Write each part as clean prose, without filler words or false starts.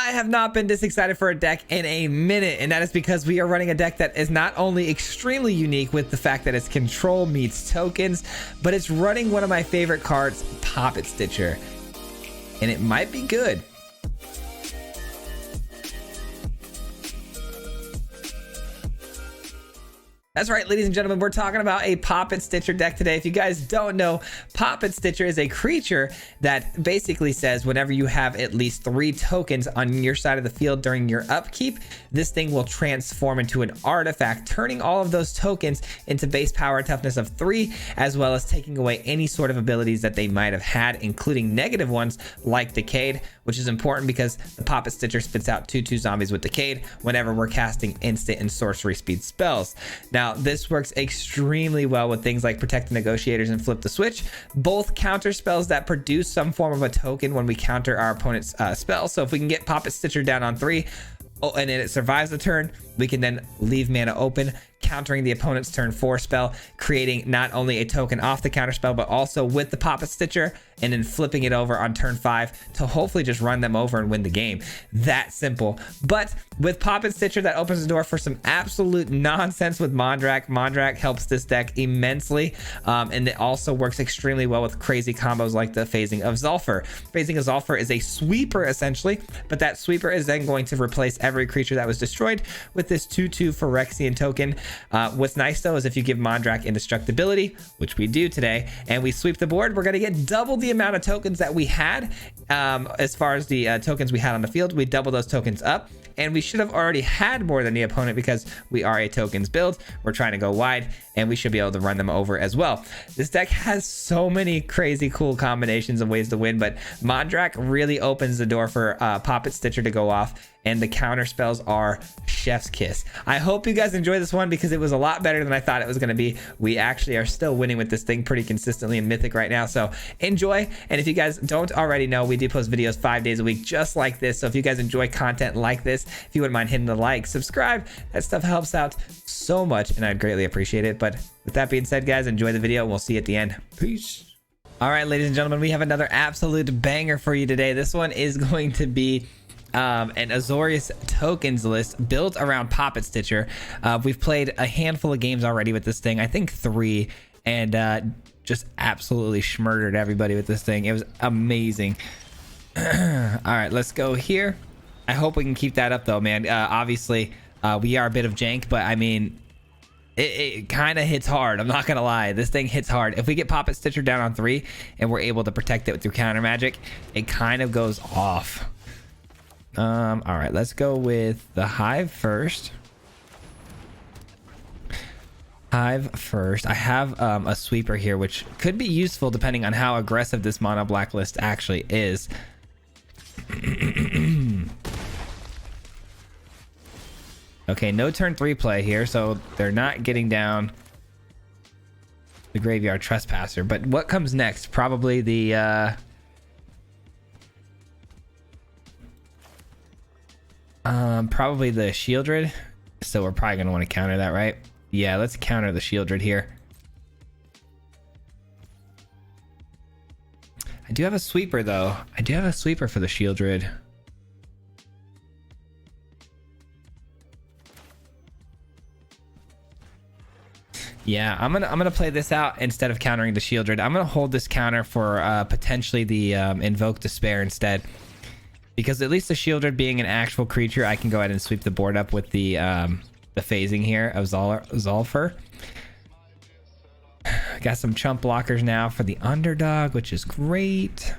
I have not been this excited for a deck in a minute, and that is because we are running a deck that is not only extremely unique with the fact that it's control meets tokens, but it's running one of my favorite cards, Poppet Stitcher, and it might be good. That's right, ladies and gentlemen, we're talking about a Poppet Stitcher deck today. If you guys don't know, Poppet Stitcher is a creature that basically says whenever you have at least 3 tokens on your side of the field during your upkeep, this thing will transform into an artifact, turning all of those tokens into base power and toughness of 3, as well as taking away any sort of abilities that they might have had, including negative ones like Decayed, which is important because the Poppet Stitcher spits out 2/2 zombies with Decayed whenever we're casting instant and sorcery speed spells. Now, this works extremely well with things like Protect the Negotiators and Flip the Switch, both counter spells that produce some form of a token when we counter our opponent's spell. So if we can get Poppet Stitcher down on 3, and then it survives the turn, we can then leave mana open, countering the opponent's turn 4 spell, creating not only a token off the counter spell, but also with the Poppet Stitcher, and then flipping it over on turn 5 to hopefully just run them over and win the game. That simple. But with Poppet Stitcher, that opens the door for some absolute nonsense with Mondrak. Mondrak helps this deck immensely, and it also works extremely well with crazy combos like the Phasing of Zulfur. Phasing of Zulfur is a sweeper essentially, but that sweeper is then going to replace every creature that was destroyed with this 2/2 Phyrexian token. What's nice though is if you give Mondrak indestructibility, which we do today, and we sweep the board, we're going to get double the amount of tokens that we had. As far as the tokens we had on the field, we double those tokens up, and we should have already had more than the opponent because we are a tokens build. We're trying to go wide, and we should be able to run them over as well. This deck has so many crazy cool combinations of ways to win, but Mondrak really opens the door for Poppet Stitcher to go off, and the counter spells are chef's kiss. I hope you guys enjoy this one because it was a lot better than I thought it was going to be. We actually are still winning with this thing pretty consistently in Mythic right now, so enjoy. And if you guys don't already know, we do post videos 5 days a week just like this, so if you guys enjoy content like this, if you wouldn't mind hitting the like, subscribe, that stuff helps out so much and I'd greatly appreciate it. But with that being said, guys, enjoy the video and we'll see you at the end. Peace. All right, ladies and gentlemen, we have another absolute banger for you today. This one is going to be an Azorius tokens list built around Poppet Stitcher. We've played a handful of games already with this thing, I think 3, and just absolutely schmurdered everybody with this thing. It was amazing. All right, let's go here. I hope we can keep that up though, man. Obviously, we are a bit of jank, but I mean, it kind of hits hard. I'm not gonna lie, this thing hits hard. If we get Poppet Stitcher down on 3 and we're able to protect it through counter magic, it kind of goes off. All right, let's go with the Hive first. Hive first. I have a sweeper here, which could be useful depending on how aggressive this mono black list actually is. Okay, no turn 3 play here, so they're not getting down the Graveyard Trespasser. But what comes next? Probably the probably the Shieldred. So we're probably gonna want to counter that, right? Yeah, let's counter the Shieldred here. I do have a sweeper though. I do have a sweeper for the Shieldred. Yeah, I'm gonna play this out instead of countering the Shieldred. I'm gonna hold this counter for potentially the Invoke Despair instead, because at least the Shieldred being an actual creature, I can go ahead and sweep the board up with the phasing here of Zulfur. Got some chump blockers now for the underdog, which is great.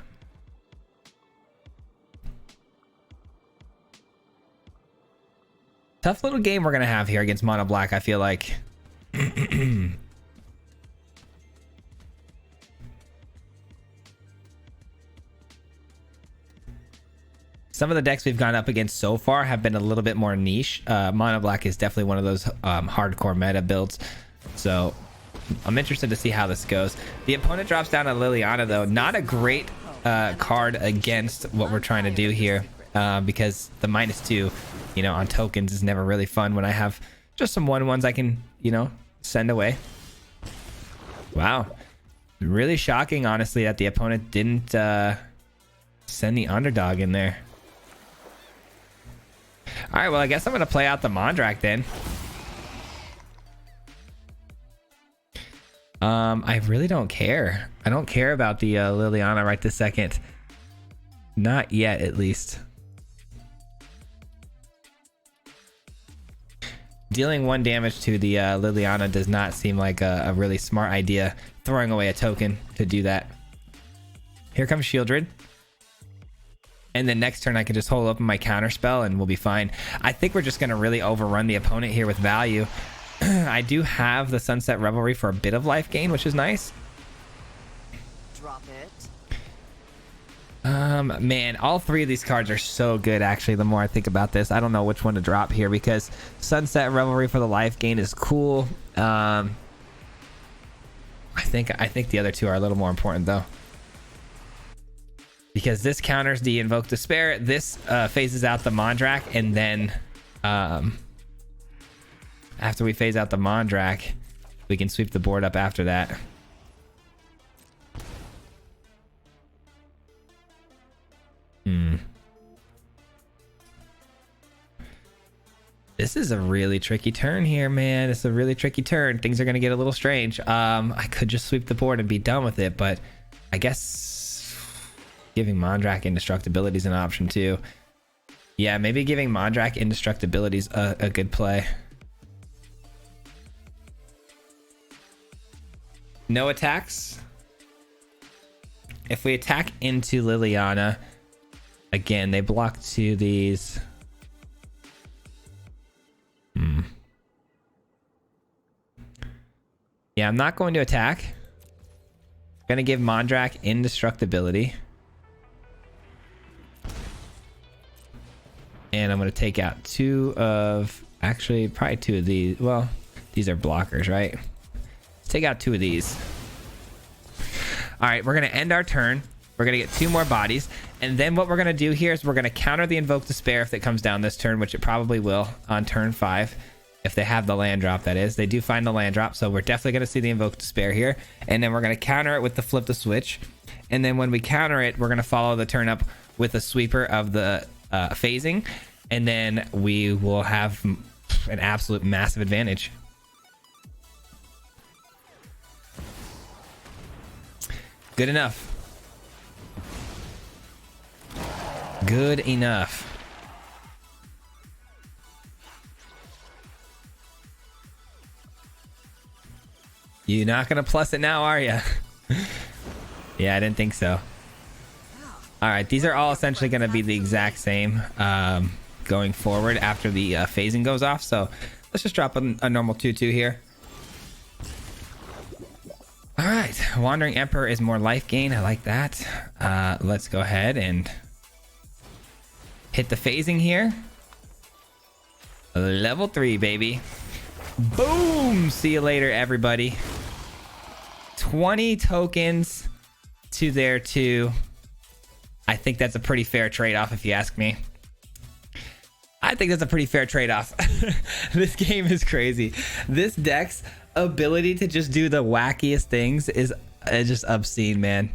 Tough little game we're gonna have here against mono black, I feel like. Some of the decks we've gone up against so far have been a little bit more niche. Mono black is definitely one of those hardcore meta builds, so I'm interested to see how this goes. The opponent drops down a Liliana though. Not a great card against what we're trying to do here, because the -2, you know, on tokens is never really fun when I have just some 1/1s I can, you know, send away. Wow, really shocking honestly that the opponent didn't send the underdog in there. All right, well, I guess I'm gonna play out the Mondrak then. I really don't care. I don't care about the Liliana right this second. Not yet, at least. Dealing 1 damage to the Liliana does not seem like a really smart idea. Throwing away a token to do that. Here comes Shieldred. And then next turn I can just hold up my counter spell and we'll be fine. I think we're just going to really overrun the opponent here with value. I do have the Sunset Revelry for a bit of life gain, which is nice. Drop it. Man, all 3 of these cards are so good, actually, the more I think about this. I don't know which one to drop here because Sunset Revelry for the life gain is cool. I think the other 2 are a little more important, though. Because this counters the Invoke Despair, this phases out the Mondrak, and then after we phase out the Mondrak, we can sweep the board up after that. This is a really tricky turn here, man. It's a really tricky turn. Things are going to get a little strange. I could just sweep the board and be done with it, but I guess giving Mondrak Indestructibility is an option too. Yeah, maybe giving Mondrak Indestructibility is a good play. No attacks. If we attack into Liliana, again, they block 2 of these. Yeah, I'm not going to attack. I'm gonna give Mondrak Indestructibility. And I'm gonna take out 2 of... Actually, probably 2 of these. Well, these are blockers, right? Let's take out 2 of these. All right, we're gonna end our turn. We're gonna get 2 more bodies. And then what we're gonna do here is we're gonna counter the Invoke Despair if it comes down this turn, which it probably will on turn 5. If they have the land drop, that is. They do find the land drop, so we're definitely going to see the Invoke Despair here. And then we're going to counter it with the Flip the Switch. And then when we counter it, we're going to follow the turn up with a sweeper of the phasing. And then we will have an absolute massive advantage. Good enough. Good enough. You're not gonna plus it now, are you? Yeah, I didn't think so. All right, these are all essentially gonna be the exact same going forward after the phasing goes off. So let's just drop a normal 2/2 here. All right, Wandering Emperor is more life gain. I like that. Let's go ahead and hit the phasing here. Level 3, baby. Boom! See you later, everybody. 20 tokens to their 2. I think that's a pretty fair trade-off, if you ask me. I think that's a pretty fair trade-off. This game is crazy. This deck's ability to just do the wackiest things is just obscene, man.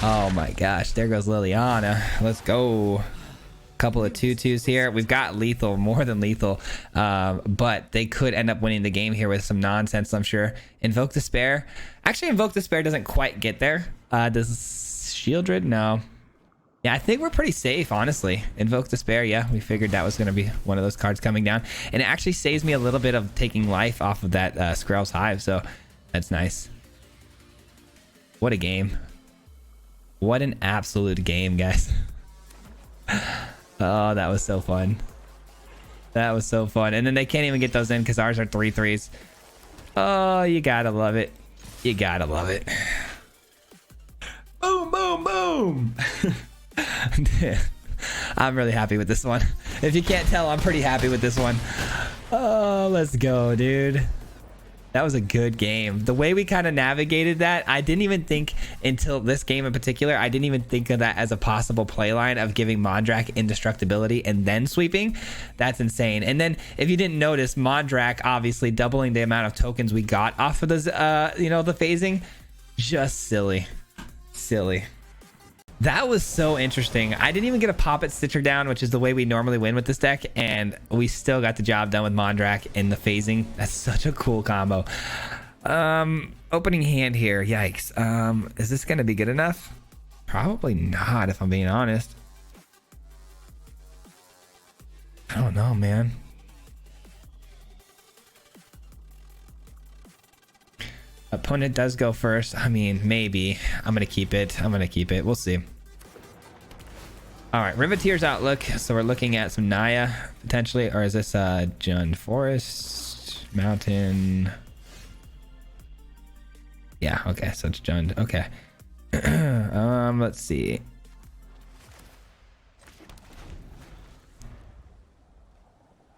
Oh my gosh, there goes Liliana. Let's go. Couple of 2/2s here. We've got lethal, more than lethal, but they could end up winning the game here with some nonsense, I'm sure. Invoke Despair. Actually, Invoke Despair doesn't quite get there. Does Shieldred? No. Yeah, I think we're pretty safe, honestly. Invoke Despair, yeah, we figured that was going to be one of those cards coming down. And it actually saves me a little bit of taking life off of that Skrell's Hive, so that's nice. What a game. What an absolute game, guys. Oh, that was so fun. That was so fun. And then they can't even get those in because ours are 3/3s. Oh, you gotta love it. You gotta love it. Boom, boom, boom. I'm really happy with this one. If you can't tell, I'm pretty happy with this one. Oh, let's go, dude. That was a good game. The way we kind of navigated that, I didn't even think until this game in particular, I didn't even think of that as a possible play line of giving Mondrak Indestructibility and then sweeping. That's insane. And then if you didn't notice, Mondrak obviously doubling the amount of tokens we got off of the, the phasing. Just silly. Silly. That was so interesting. I didn't even get a Poppet Stitcher down, which is the way we normally win with this deck, and we still got the job done with Mondrak in the phasing. That's such a cool combo. Opening hand here. Yikes. Is this going to be good enough? Probably not, if I'm being honest. I don't know, man. Opponent does go first. I mean, maybe. I'm going to keep it. We'll see. All right, Riveteer's Outlook. So we're looking at some Naya, potentially. Or is this Jund Forest? Mountain? Yeah, okay. So it's Jund. Okay. Let's see.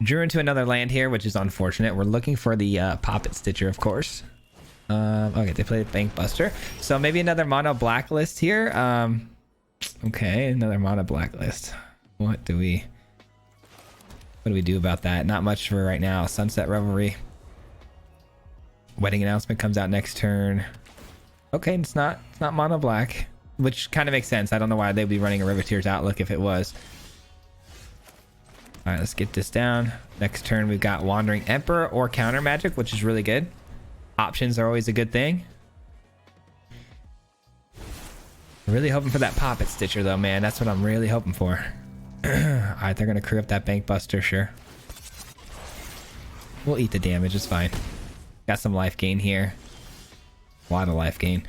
Drew into another land here, which is unfortunate. We're looking for the Poppet Stitcher, of course. Okay, they played Bank Buster, so maybe another mono blacklist here. Okay, another mono blacklist. What do we do about that? Not much for right now. Sunset Revelry. Wedding Announcement comes out next turn. Okay, it's not mono black, which kind of makes sense. I don't know why they'd be running a Riveteer's Outlook if it was. All right, let's get this down. Next turn we've got Wandering Emperor or Counter Magic, which is really good. Options are always a good thing. Really hoping for that Poppet Stitcher though, man. That's what I'm really hoping for. All right, they're gonna crew up that Bank Buster, sure. We'll eat the damage, it's fine. Got some life gain here. A lot of life gain.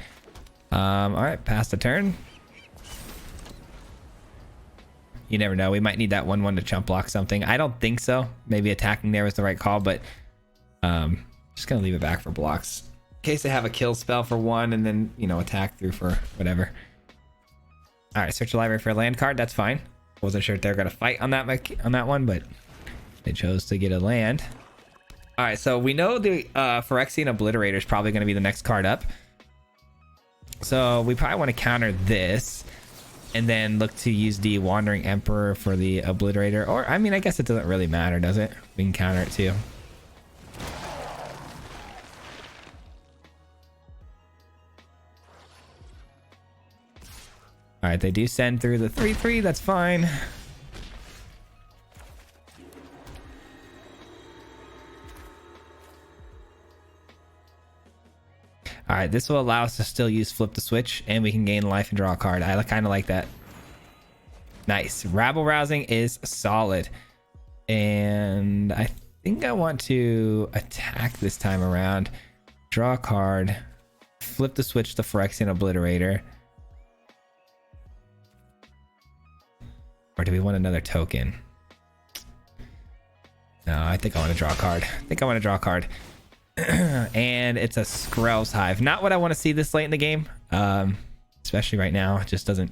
All right, pass the turn. You never know. We might need that 1/1 to chump block something. I don't think so. Maybe attacking there was the right call, but just gonna leave it back for blocks in case they have a kill spell for 1 and then, you know, attack through for whatever. All right, search the library for a land card. That's fine. Wasn't sure if they're gonna fight on that one, but they chose to get a land. All right, so we know the Phyrexian Obliterator is probably gonna be the next card up. So we probably want to counter this and then look to use the Wandering Emperor for the Obliterator. Or, I mean, I guess it doesn't really matter, does it? We can counter it too. All right, they do send through the 3/3. That's fine. All right, this will allow us to still use Flip the Switch, and we can gain life and draw a card. I kind of like that. Nice. Rabble Rousing is solid. And I think I want to attack this time around. Draw a card. Flip the Switch to Phyrexian Obliterator. Or do we want another token? No, I think I want to draw a card. And it's a Skrell's Hive. Not what I want to see this late in the game. Especially right now. It just doesn't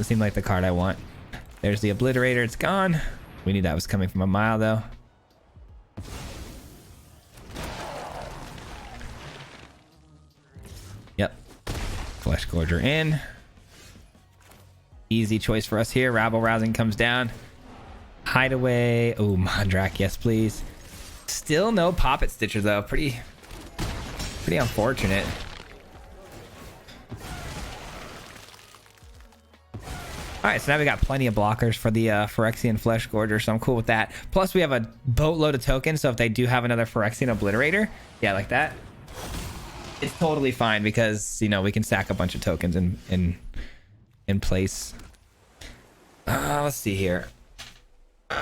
seem like the card I want. There's the Obliterator. It's gone. We knew that was coming from a mile though. Yep. Flesh Gorger in. Easy choice for us here. Rabble Rousing comes down. Hideaway. Oh, Mondrak. Yes, please. Still no Poppet Stitcher though. Pretty unfortunate. All right, so now we got plenty of blockers for the Phyrexian Flesh Gorger, so I'm cool with that. Plus, we have a boatload of tokens, so if they do have another Phyrexian Obliterator, yeah, like that, it's totally fine because, you know, we can stack a bunch of tokens in place. Let's see here.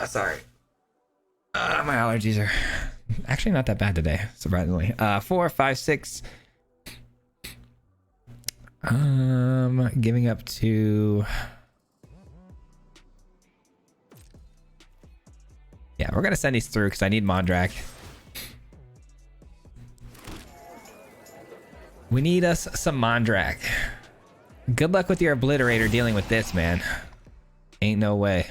Sorry. My allergies are actually not that bad today, surprisingly. 4, 5, 6. Giving up to... Yeah, we're gonna send these through because I need Mondrak. We need us some Mondrak. Good luck with your Obliterator dealing with this, man. Ain't no way.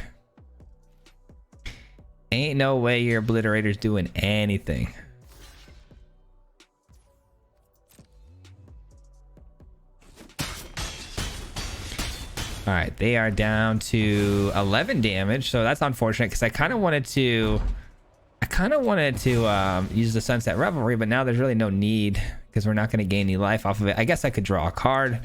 Ain't no way your Obliterator's doing anything. All right, they are down to 11 damage, so that's unfortunate because I kind of wanted to use the Sunset Revelry, but now there's really no need because we're not going to gain any life off of it. I guess I could draw a card.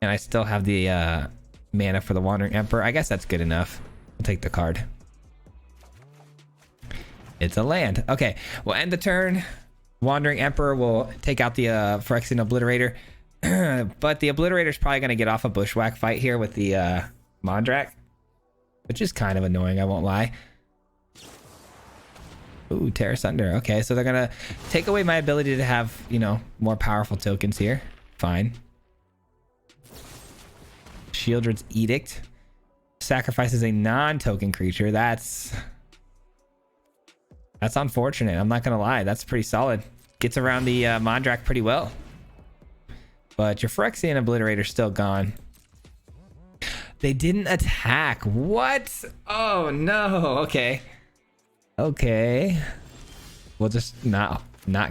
And I still have the mana for the Wandering Emperor. I guess that's good enough. I'll take the card. It's a land. Okay, we'll end the turn. Wandering Emperor will take out the Phyrexian Obliterator. But the Obliterator is probably going to get off a Bushwhack fight here with the Mondrak, which is kind of annoying, I won't lie. Ooh, Tear Asunder. Okay, so they're going to take away my ability to have, you know, more powerful tokens here. Fine. Shieldred's Edict. Sacrifices a non-token creature. That's unfortunate. I'm not going to lie. That's pretty solid. Gets around the Mondrak pretty well. But your Phyrexian Obliterator's still gone. They didn't attack. What? Oh, no. Okay. Okay. We'll just not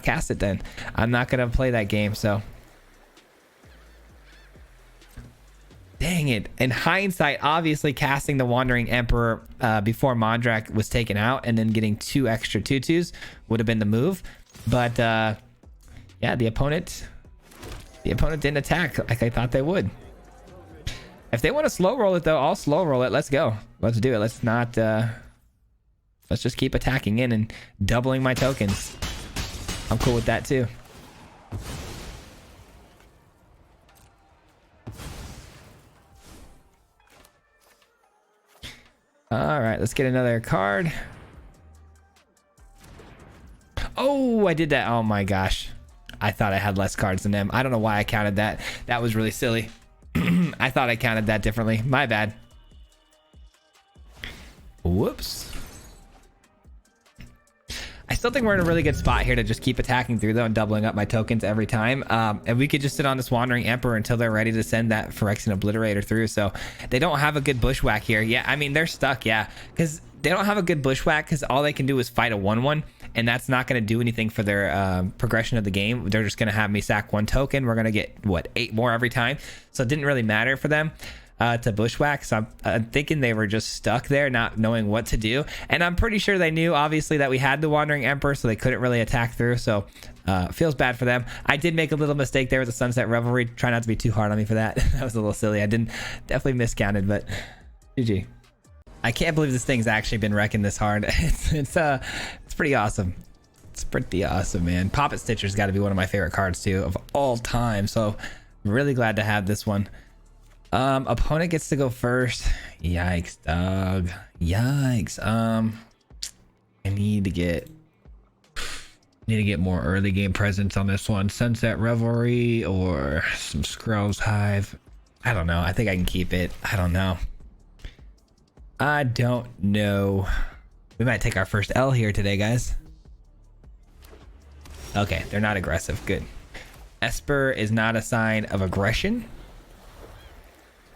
cast it then. I'm not going to play that game, so. Dang it. In hindsight, obviously casting the Wandering Emperor before Mondrak was taken out and then getting 2 extra 2/2s would have been the move. But yeah, the opponent didn't attack like I thought they would. If they want to slow roll it though, I'll slow roll it. Let's go. Let's do it. Let's not let's just keep attacking in and doubling my tokens. I'm cool with that too. All right, let's get another card. Oh, I did that. Oh my gosh. I thought I had less cards than them. I don't know why I counted that. That was really silly. I thought I counted that differently. My bad. Whoops. I still think we're in a really good spot here to just keep attacking through though and doubling up my tokens every time. And we could just sit on this Wandering Emperor until they're ready to send that Phyrexian Obliterator through. So they don't have a good Bushwhack here. Yeah, I mean, they're stuck, yeah. Because they don't have a good Bushwhack because all they can do is fight a 1/1. And that's not going to do anything for their progression of the game. They're just going to have me sack 1 token. We're going to get, what, 8 more every time. So it didn't really matter for them to Bushwhack. So I'm thinking they were just stuck there, not knowing what to do. And I'm pretty sure they knew, obviously, that we had the Wandering Emperor, so they couldn't really attack through. So feels bad for them. I did make a little mistake there with the Sunset Revelry. Try not to be too hard on me for that. That was a little silly. I definitely miscounted, but GG. I can't believe this thing's actually been wrecking this hard. It's pretty awesome. It's pretty awesome, man. Poppet Stitcher's got to be one of my favorite cards too of all time. So I'm really glad to have this one. Opponent gets to go first. Yikes, dog. Yikes. I need to get more early game presence on this one. Sunset Revelry or some Scrolls Hive. I don't know. I think I can keep it. I don't know. We might take our first L here today, guys. Okay, they're not aggressive. Good. Esper is not a sign of aggression.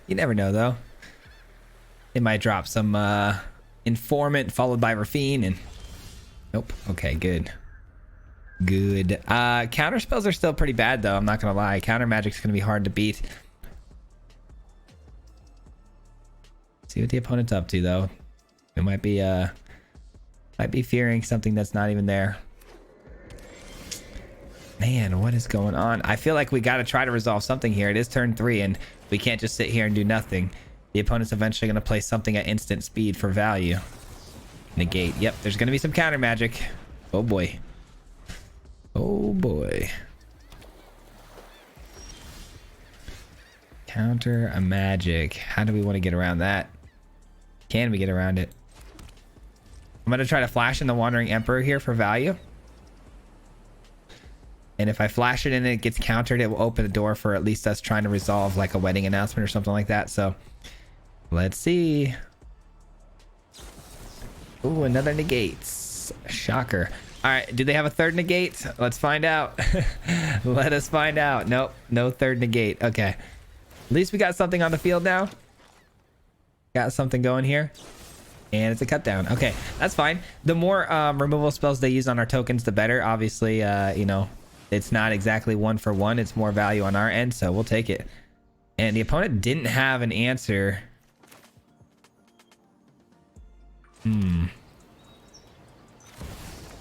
You never know, though. It might drop some Informant followed by Rafine and... Nope. Okay, good. Good. Counter spells are still pretty bad, though. I'm not going to lie. Counter magic's going to be hard to beat. See what the opponent's up to, though. It might be fearing something that's not even there. Man, what is going on? I feel like we got to try to resolve something here. It is turn 3, and we can't just sit here and do nothing. The opponent's eventually going to play something at instant speed for value. Negate. Yep, there's going to be some counter magic. Oh, boy. Oh, boy. Counter a magic. How do we want to get around that? Can we get around it? I'm going to try to flash in the Wandering Emperor here for value. And if I flash it and it gets countered, it will open the door for at least us trying to resolve like a wedding announcement or something like that. So let's see. Ooh, another negates. Shocker. All right, do they have a third negate? Let's find out. Let us find out. Nope, no third negate. Okay. At least we got something on the field now. Got something going here. And it's a cut down. Okay, that's fine. The more removal spells they use on our tokens, the better. Obviously, you know, it's not exactly 1 for 1. It's more value on our end, so we'll take it. And the opponent didn't have an answer.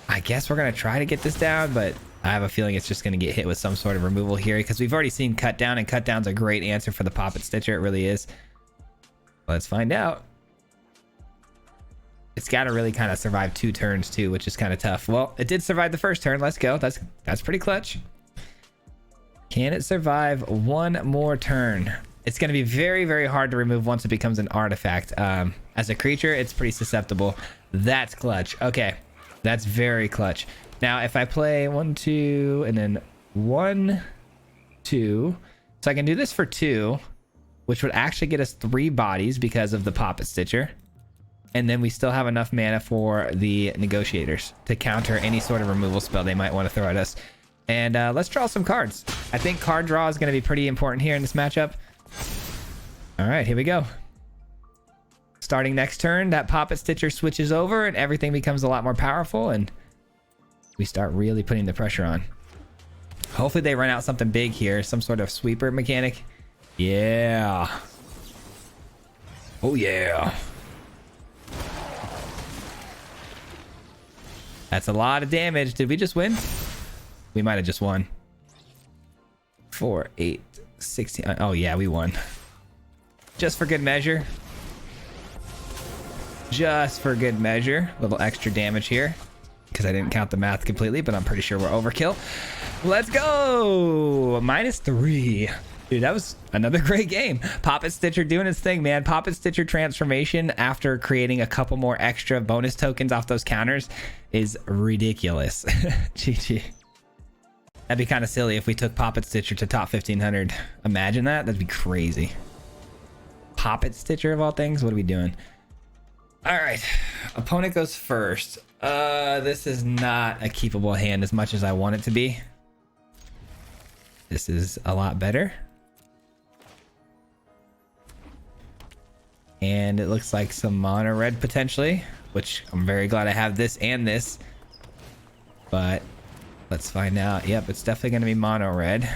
I guess we're going to try to get this down, but I have a feeling it's just going to get hit with some sort of removal here because we've already seen cut down, and cut down's a great answer for the Poppet Stitcher. It really is. Let's find out. It's got to really kind of survive 2 turns too, which is kind of tough. Well, it did survive the first turn. Let's go. That's pretty clutch. Can it survive 1 more turn? It's going to be very, very hard to remove once it becomes an artifact. As a creature, it's pretty susceptible. That's clutch. Okay, that's very clutch. Now, if I play 1, 2, and then 1, 2, so I can do this for 2, which would actually get us 3 bodies because of the Poppet Stitcher. And then we still have enough mana for the Negotiators to counter any sort of removal spell they might want to throw at us. And let's draw some cards. I think card draw is going to be pretty important here in this matchup. All right, here we go. Starting next turn, that Poppet Stitcher switches over and everything becomes a lot more powerful, and we start really putting the pressure on. Hopefully they run out something big here, some sort of sweeper mechanic. Yeah. Oh yeah. That's a lot of damage. Did we just win? We might have just won. 4, 8, 16. Oh yeah, we won. Just for good measure. Just for good measure. A little extra damage here because I didn't count the math completely, but I'm pretty sure we're overkill. Let's go. -3. Dude, that was another great game. Poppet Stitcher doing its thing, man. Poppet Stitcher transformation after creating a couple more extra bonus tokens off those counters is ridiculous. GG. That'd be kind of silly if we took Poppet Stitcher to top 1500. Imagine that. That'd be crazy. Poppet Stitcher of all things. What are we doing? All right. Opponent goes first. This is not a keepable hand as much as I want it to be. This is a lot better. And it looks like some mono red potentially, which I'm very glad I have this and this. But let's find out. Yep, it's definitely going to be mono red.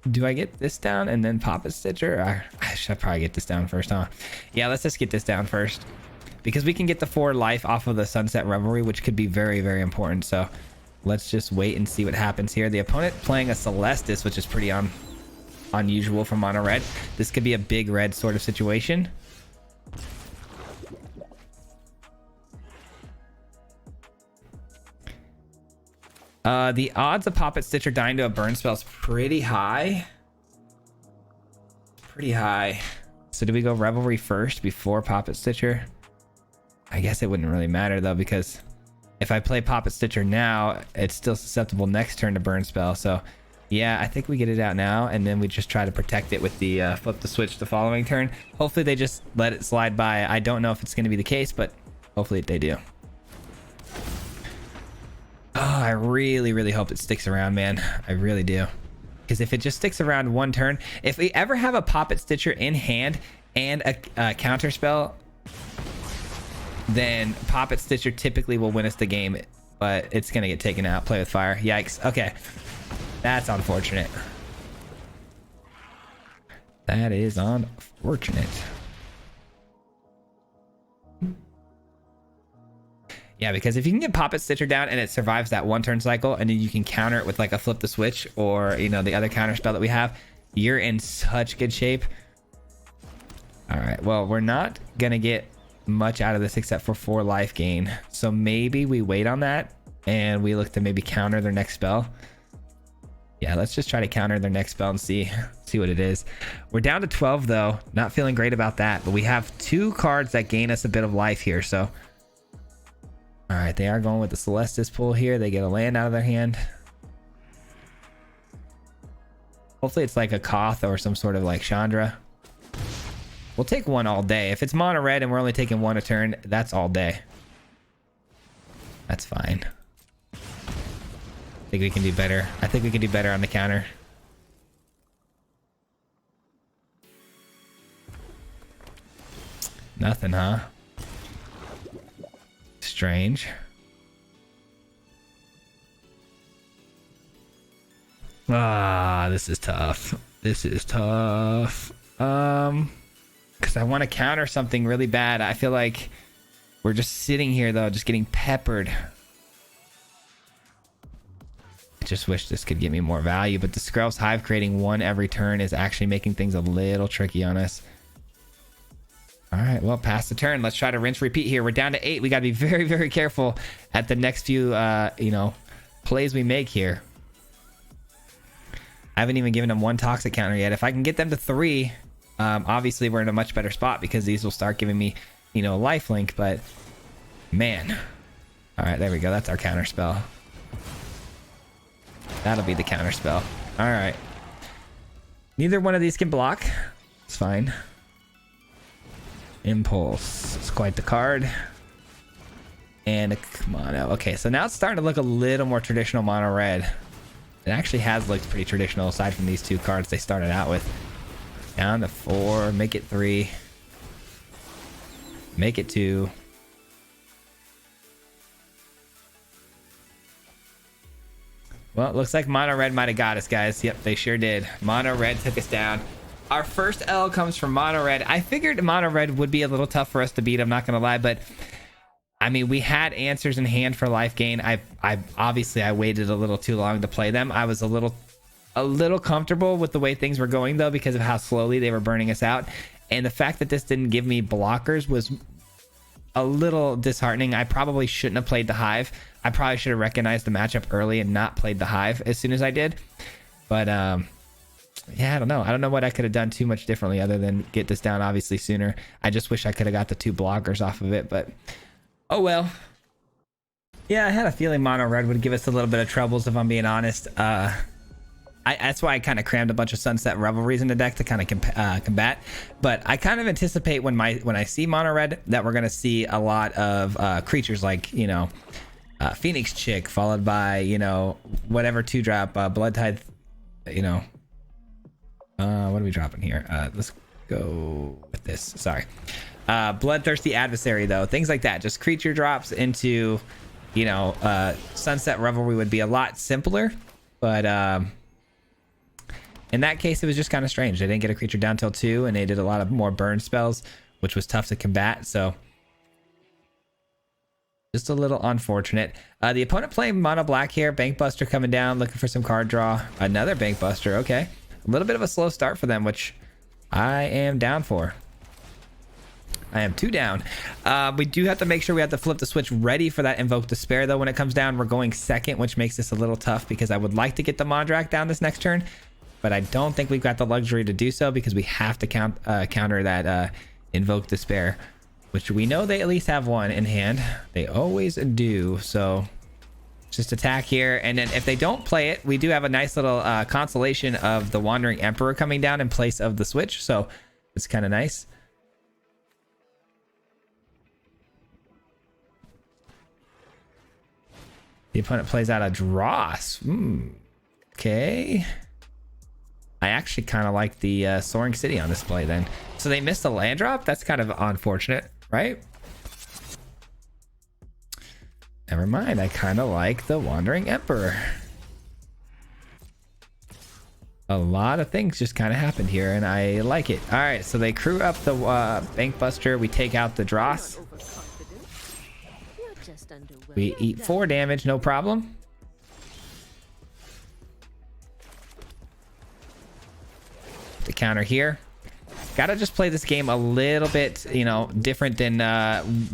Do I get this down and then Poppet Stitcher? I should probably get this down first, huh? Yeah, let's just get this down first. Because we can get the 4 life off of the Sunset Revelry, which could be very, very important. So let's just wait and see what happens here. The opponent playing a Celestis, which is pretty unusual for mono red. This could be a big red sort of situation. The odds of Poppet Stitcher dying to a burn spell is pretty high. Pretty high. So do we go Revelry first before Poppet Stitcher? I guess it wouldn't really matter though, because if I play Poppet Stitcher now, it's still susceptible next turn to burn spell. So yeah, I think we get it out now, and then we just try to protect it with the flip the switch the following turn. Hopefully they just let it slide by. I don't know if it's going to be the case, but hopefully they do. Oh, I really, really hope it sticks around, man. I really do. Because if it just sticks around 1 turn, if we ever have a Poppet Stitcher in hand and a counter spell, then Poppet Stitcher typically will win us the game, but it's going to get taken out. Play with fire. Yikes. Okay. That's unfortunate. That is unfortunate. Yeah, because if you can get Poppet Stitcher down and it survives that 1 turn cycle, and then you can counter it with like a flip the switch or, you know, the other counter spell that we have, you're in such good shape. All right, well, we're not gonna get much out of this except for 4 life gain, so maybe we wait on that and we look to maybe counter their next spell. Yeah, let's just try to counter their next spell and see what it is. We're down to 12 though, not feeling great about that, but we have 2 cards that gain us a bit of life here. So all right, they are going with the Celestis pull here. They get a land out of their hand. Hopefully it's like a Koth or some sort of like Chandra. We'll take 1 all day. If it's mono red and we're only taking 1 a turn, that's all day. That's fine. I think we can do better. I think we can do better on the counter. Nothing, huh? Strange. Ah, this is tough. This is tough. Because I want to counter something really bad. I feel like We're just sitting here though, just getting peppered. I just wish this could give me more value, but the Skrell's Hive creating 1 every turn is actually making things a little tricky on us. All right, well, pass the turn. Let's try to rinse repeat here. We're down to 8. We got to be very, very careful at the next few, plays we make here. I haven't even given them 1 toxic counter yet. If I can get them to 3, obviously we're in a much better spot because these will start giving me, lifelink. But man, all right, there we go. That's our counter spell. That'll be the counter spell. All right. Neither one of these can block. It's fine. Impulse. It's quite the card. And a mono. Okay, so now it's starting to look a little more traditional mono red. It actually has looked pretty traditional aside from these 2 cards they started out with. Down to 4. Make it 3. Make it 2. Well, it looks like mono red might have got us, guys. Yep, they sure did. Mono red took us down. Our first L comes from mono red. I figured mono red would be a little tough for us to beat, I'm not gonna lie, but I mean, we had answers in hand for life gain. I obviously I waited a little too long to play them. I was a little comfortable with the way things were going though, because of how slowly they were burning us out. And the fact that this didn't give me blockers was a little disheartening. I probably shouldn't have played the Hive. I probably should have recognized the matchup early and not played the Hive as soon as I did. But yeah, I don't know. I don't know what I could have done too much differently other than get this down obviously sooner. I just wish I could have got the 2 blockers off of it, but oh well. Yeah, I had a feeling mono red would give us a little bit of troubles if I'm being honest. That's why I kind of crammed a bunch of Sunset Revelries in the deck to kind of combat. But I kind of anticipate when I see mono red that we're gonna see a lot of creatures like Phoenix Chick followed by whatever 2-drop Blood Tithe. What are we dropping here? Let's go with this. Sorry. Bloodthirsty Adversary though, things like that, just creature drops into Sunset Revelry would be a lot simpler, but in that case it was just kind of strange. They didn't get a creature down till 2 and they did a lot of more burn spells, which was tough to combat, so just a little unfortunate. The opponent playing mono black here. Bank Buster coming down, looking for some card draw. Another Bank Buster. Okay, a little bit of a slow start for them, which I am down for. I am 2 down. We do have to make sure we have to flip the switch ready for that Invoke Despair though. When it comes down, we're going second, which makes this a little tough because I would like to get the Mondrak down this next turn, but I don't think we've got the luxury to do so because we have to counter that Invoke Despair, which we know they at least have 1 in hand. They always do. So just attack here, and then if they don't play it, we do have a nice little consolation of the Wandering Emperor coming down in place of the switch, so it's kind of nice. The opponent plays out a Dross. Okay. I actually kind of like the Soaring City on this play then. So they missed a land drop? That's kind of unfortunate, right? Never mind. I kind of like the Wandering Emperor. A lot of things just kind of happened here, and I like it. All right, so they crew up the Bank Buster. We take out the Dross. We eat 4 damage, no problem. The counter here. Gotta just play this game a little bit, different than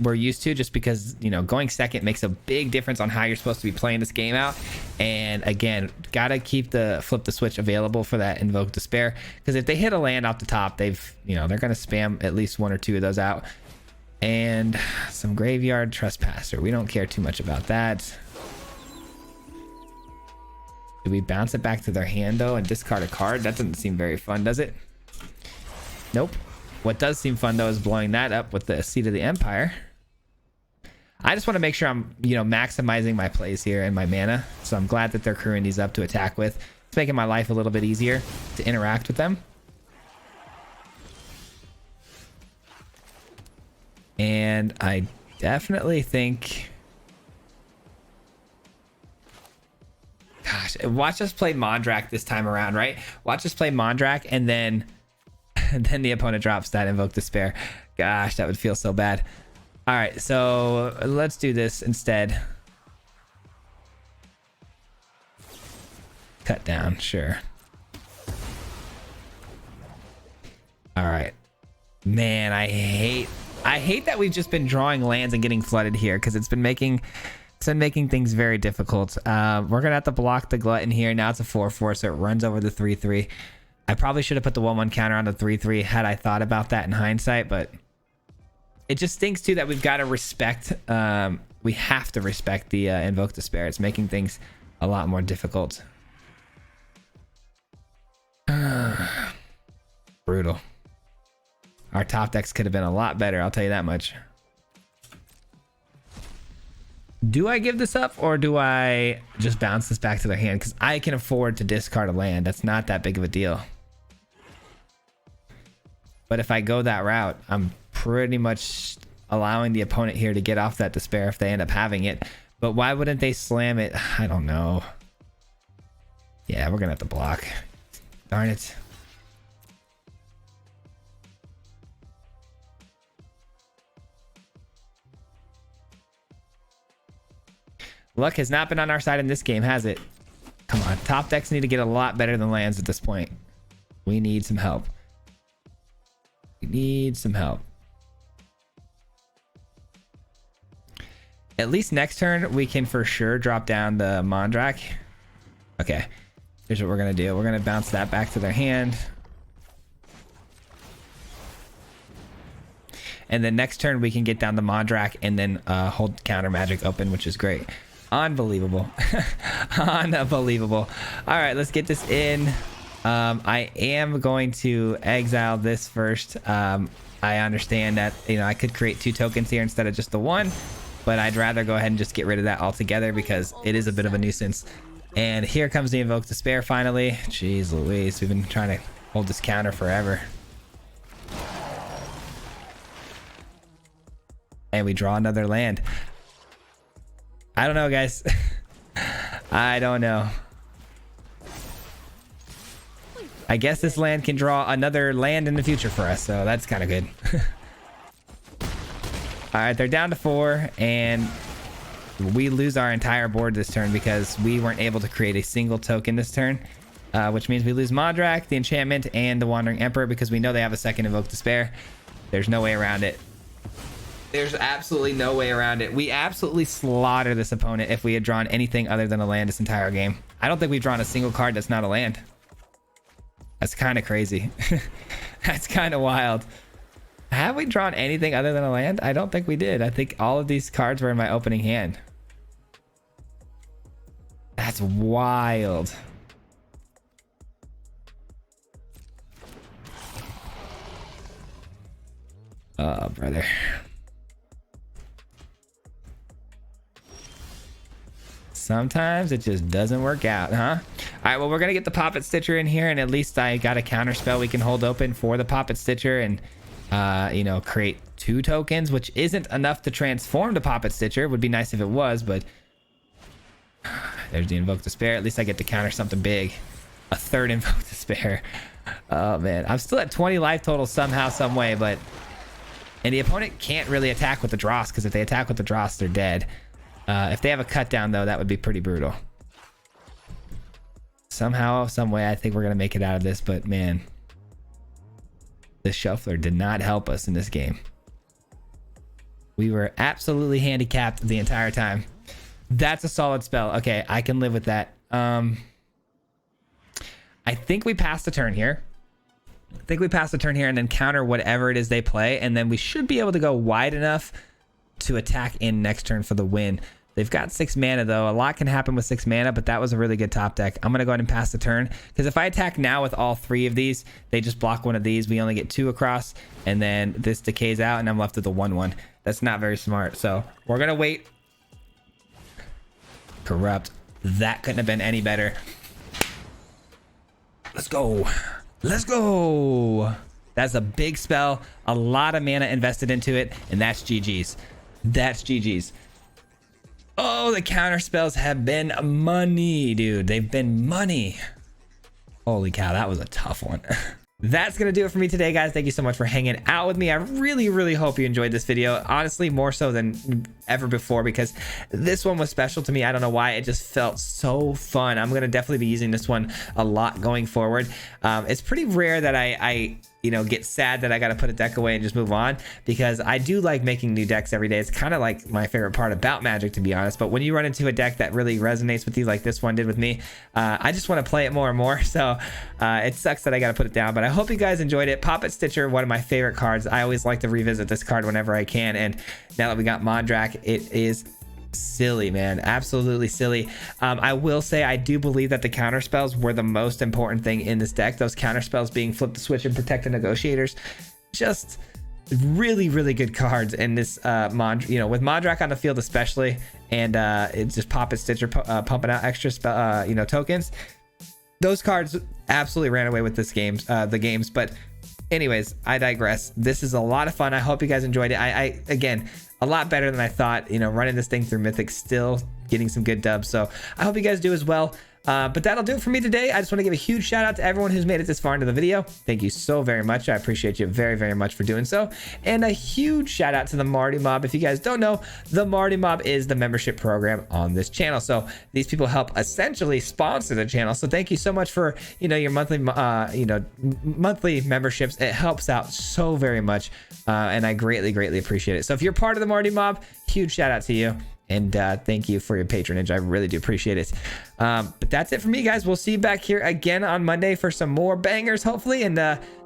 we're used to, just because, going second makes a big difference on how you're supposed to be playing this game out. And again, gotta keep the flip the switch available for that Invoke Despair, because if they hit a land off the top, they're gonna spam at least 1 or 2 of those out. And some Graveyard Trespasser. We don't care too much about that. Do we bounce it back to their hand though and discard a card? That doesn't seem very fun, does it? Nope. What does seem fun though is blowing that up with the Seat of the Empire. I just want to make sure I'm, maximizing my plays here and my mana. So I'm glad that they're crewing these up to attack with. It's making my life a little bit easier to interact with them. And I definitely think... Gosh, watch us play Mondrak this time around, right? Watch us play Mondrak, and then the opponent drops that Invoke Despair. Gosh, that would feel so bad. All right, so let's do this instead. Cut down, sure. All right. Man, I hate that we've just been drawing lands and getting flooded here because it's been making things very difficult. We're gonna have to block the glutton here. Now it's a 4/4, so it runs over the 3/3. I probably should have put the 1/1 counter on the 3/3 had I thought about that in hindsight, but it just stinks too that we've got to respect. We have to respect the Invoke Despair. It's making things a lot more difficult. Brutal. Our top decks could have been a lot better, I'll tell you that much. Do I give this up or do I just bounce this back to their hand? Because I can afford to discard a land. That's not that big of a deal. But if I go that route, I'm pretty much allowing the opponent here to get off that despair if they end up having it. But why wouldn't they slam it? I don't know. Yeah, we're going to have to block. Darn it. Luck has not been on our side in this game, has it? Come on. Top decks need to get a lot better than lands at this point. We need some help. We need some help. At least next turn, we can for sure drop down the Mondrak. Okay. Here's what we're going to do. We're going to bounce that back to their hand. And then next turn, we can get down the Mondrak and then hold counter magic open, which is great. Unbelievable. Unbelievable. All right, let's get this in. I am going to exile this first. I understand that, you know, I could create 2 tokens here instead of just the 1, but I'd rather go ahead and just get rid of that altogether because it is a bit of a nuisance. And here comes the Invoke Despair finally. Jeez Louise, we've been trying to hold this counter forever. And we draw another land. I don't know, guys. I don't know. I guess this land can draw another land in the future for us, so that's kind of good. All right, they're down to 4, and we lose our entire board this turn because we weren't able to create a single token this turn, which means we lose Mondrak, the enchantment, and the Wandering Emperor because we know they have a second Invoke Despair. There's no way around it. There's absolutely no way around it. We absolutely slaughter this opponent if we had drawn anything other than a land this entire game. I don't think we've drawn a single card that's not a land. That's kind of crazy. That's kind of wild. Have we drawn anything other than a land? I don't think we did. I think all of these cards were in my opening hand. That's wild. Oh, brother. Sometimes it just doesn't work out, huh? All right, well, we're going to get the Poppet Stitcher in here, and at least I got a counter spell we can hold open for the Poppet Stitcher and, you know, create 2 tokens, which isn't enough to transform the Poppet Stitcher. Would be nice if it was, but there's the Invoke Despair. At least I get to counter something big. A 3rd Invoke Despair. Oh, man. I'm still at 20 life total somehow, some way, but... And the opponent can't really attack with the Dross, because if they attack with the Dross, they're dead. If they have a cut down, though, that would be pretty brutal. Somehow, some way, I think we're going to make it out of this, but man, this shuffler did not help us in this game. We were absolutely handicapped the entire time. That's a solid spell. Okay, I can live with that. I think we pass the turn here. I think we pass the turn here and then counter whatever it is they play, and then we should be able to go wide enough to attack in next turn for the win. They've got 6 mana, though. A lot can happen with 6 mana, but that was a really good top deck. I'm going to go ahead and pass the turn, because if I attack now with all 3 of these, they just block one of these. We only get 2 across, and then this decays out, and I'm left with a 1/1. That's not very smart, so we're going to wait. Corrupt. That couldn't have been any better. Let's go. Let's go. That's a big spell. A lot of mana invested into it, and that's GG's. That's GG's. Oh, the counter spells have been money, dude. They've been money. Holy cow, that was a tough one. that's gonna do it for me today, guys. Thank you so much for hanging out with me. I really hope you enjoyed this video, honestly, more so than ever before, because this one was special to me. I don't know why, it just felt so fun. I'm gonna definitely be using this one a lot going forward. It's pretty rare that I you know, get sad that I got to put a deck away and just move on, because I do like making new decks every day. It's kind of like my favorite part about Magic, to be honest. But when you run into a deck that really resonates with you, like this one did with me, I just want to play it more and more. So it sucks that I got to put it down, but I hope you guys enjoyed it. Poppet Stitcher, one of my favorite cards. I always like to revisit this card whenever I can. And now that we got Mondrak, it is silly, man, absolutely silly. I will say I do believe that the counter spells were the most important thing in this deck. Those counter spells being Flip the Switch and Protect the Negotiators, just really good cards in this you know, with Mondrak on the field especially, and it's just Poppet Stitcher pumping out extra spell you know, tokens. Those cards absolutely ran away with this the games. But anyways, I digress. This is a lot of fun. I hope you guys enjoyed it. I again, a lot better than I thought, you know, running this thing through Mythic, still getting some good dubs. So I hope you guys do as well. But that'll do it for me today. I just want to give a huge shout out to everyone who's made it this far into the video. Thank you so very much. I appreciate you very much for doing so. And a huge shout out to the Marty Mob. If you guys don't know, the Marty Mob is the membership program on this channel. So these people help essentially sponsor the channel. So thank you so much for, you know, your monthly monthly memberships. It helps out so very much, and I greatly appreciate it. So if you're part of the Marty Mob, huge shout out to you. And thank you for your patronage. I really do appreciate it. But that's it for me, guys. We'll see you back here again on Monday for some more bangers, hopefully. And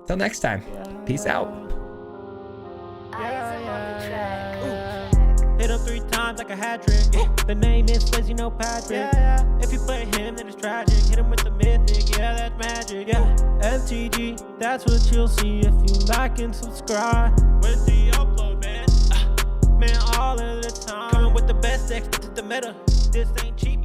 till next time, peace out. Hit him 3 times like a hat trick. The name is Swayze, no Patrick. If you play him, then it's tragic. Hit him with the mythic, yeah, that's magic. MTG, that's what you'll see if you like and subscribe. With the upload, man. Man, all of the time. Coming with the best decks, this is the meta. This ain't cheap.